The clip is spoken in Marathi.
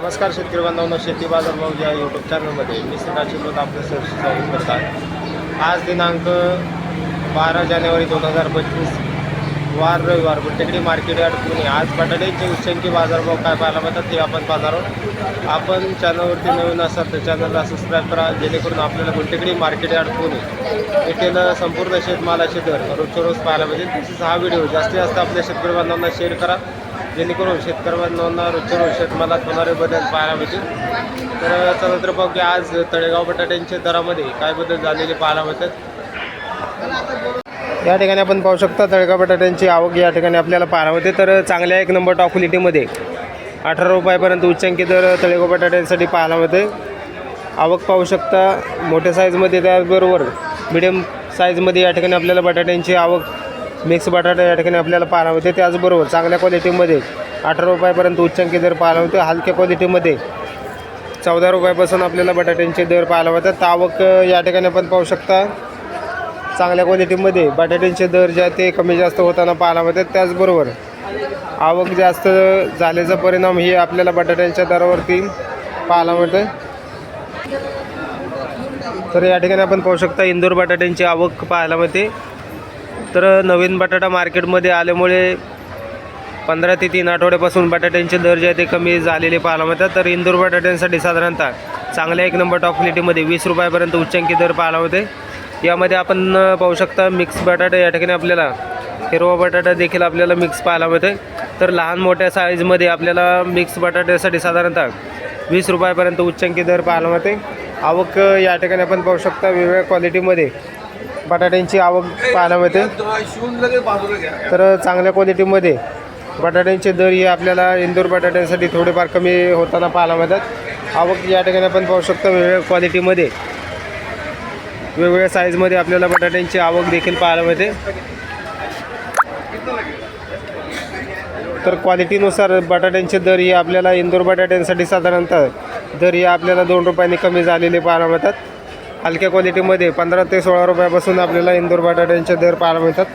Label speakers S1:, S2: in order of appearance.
S1: नमस्कार शेतकरी बांधवांनो, शेती बाजार भाव या यूट्यूब चॅनलमध्ये मी सकाळची मत आपलं सहर्ष स्वागत करत आहे। आज दिनांक 12 जानेवारी 2025 वार रविवार गुंटेकडी मार्केट यार्ड पुणे। आज बटाट्याचे उच्चांकी बाजारभाव काय पाहायला मिळतात ते आपण पाहणार आहोत। आपण चॅनलवरती नवीन असाल तर चॅनलला सबस्क्राईब करा, जेणेकरून आपल्याला गुंटेकडी मार्केट यार्ड पुणे येथील संपूर्ण शेतमालाचे दर रोजच्या रोज पाहायला मिळतील। तसेच हा व्हिडिओ जास्तीत जास्त आपल्या शेतकरी बांधवांना शेअर करा, जेणेकरून शेतकरी बांधवांना रोजच्या रोज शेतमालात होणारे बदल पाहायला मिळतील। तर चला तर पाहू की आज तळेगाव बटाट्यांच्या दरामध्ये काय बदल झालेले पाहायला मिळतात। या ठिकाणी आपण पाहू शकता तळेगाव बटाट्यांची आवक या ठिकाणी आपल्याला पाहायला मिळते। तर चांगल्या एक नंबर टॉप क्वालिटीमध्ये 18 रुपयापर्यंत उच्चांकी दर तळेगाव बटाट्यांसाठी पाहायला मिळते। आवक पाहू शकता मोठ्या साईजमध्ये, त्याचबरोबर मिडियम साईजमध्ये या ठिकाणी आपल्याला बटाट्यांची आवक मिक्स बटाटा या ठिकाणी आपल्याला पाहायला मिळते। त्याचबरोबर चांगल्या क्वालिटीमध्ये 18 रुपयापर्यंत उच्चांकी दर पाहायला मिळते। हलक्या क्वालिटीमध्ये 14 रुपयापासून आपल्याला बटाट्यांचे दर पाहायला मिळतात। आवक या ठिकाणी आपण पाहू शकता चांगल्या क्वालिटीमध्ये बटाट्यांचे दर जे आहे ते कमी जास्त होताना पाहायला मिळतात। त्याचबरोबर आवक जास्त झाल्याचा परिणाम ही आपल्याला बटाट्यांच्या दरावरती पाहायला मिळते। तर या ठिकाणी आपण पाहू शकता इंदूर बटाट्यांची आवक पाहायला मिळते। तर नवीन बटाटा मार्केटमध्ये आल्यामुळे 15 ते 3 आठवड्यापासून बटाट्यांचे दर जे आहे ते कमी झालेले पाहायला मिळतात। तर इंदूर बटाट्यांसाठी साधारणतः चांगल्या एक नंबर टॉप क्वालिटीमध्ये 20 रुपयापर्यंत उच्चांकी दर पाहायला मिळते। यामध्ये आपण पाहू शकता मिक्स बटाटा या ठिकाणी आपल्याला हिरवा बटाटा देखील आपल्याला मिक्स पाहायला मिळते। तर लहान मोठ्या साईजमध्ये आपल्याला मिक्स बटाट्यासाठी साधारणतः 20 रुपयापर्यंत उच्चांकी दर पाहायला मिळते। आवक या ठिकाणी आपण पाहू शकता वेगवेगळ्या क्वालिटीमध्ये बटाट्यांची आवक पाहायला मिळते। तर चांगल्या क्वालिटीमध्ये बटाट्यांचे दर हे आपल्याला इंदूर बटाट्यांसाठी थोडेफार कमी होताना पाहायला मिळतात। आवक या ठिकाणी आपण पाहू शकता वेगवेगळ्या क्वालिटीमध्ये वेगवेगळ्या साईजमध्ये आपल्याला बटाट्यांची आवक देखील पाहायला मिळते। तर क्वालिटीनुसार बटाट्यांचे दर हे आपल्याला इंदूर बटाट्यांसाठी साधारणतः दर हे आपल्याला 2 रुपयांनी कमी झालेले पाहायला मिळतात। हलक्या क्वालिटीमध्ये 15 ते 16 रुपयापासून आपल्याला इंदूर बटाट्यांचे दर पाहायला मिळतात।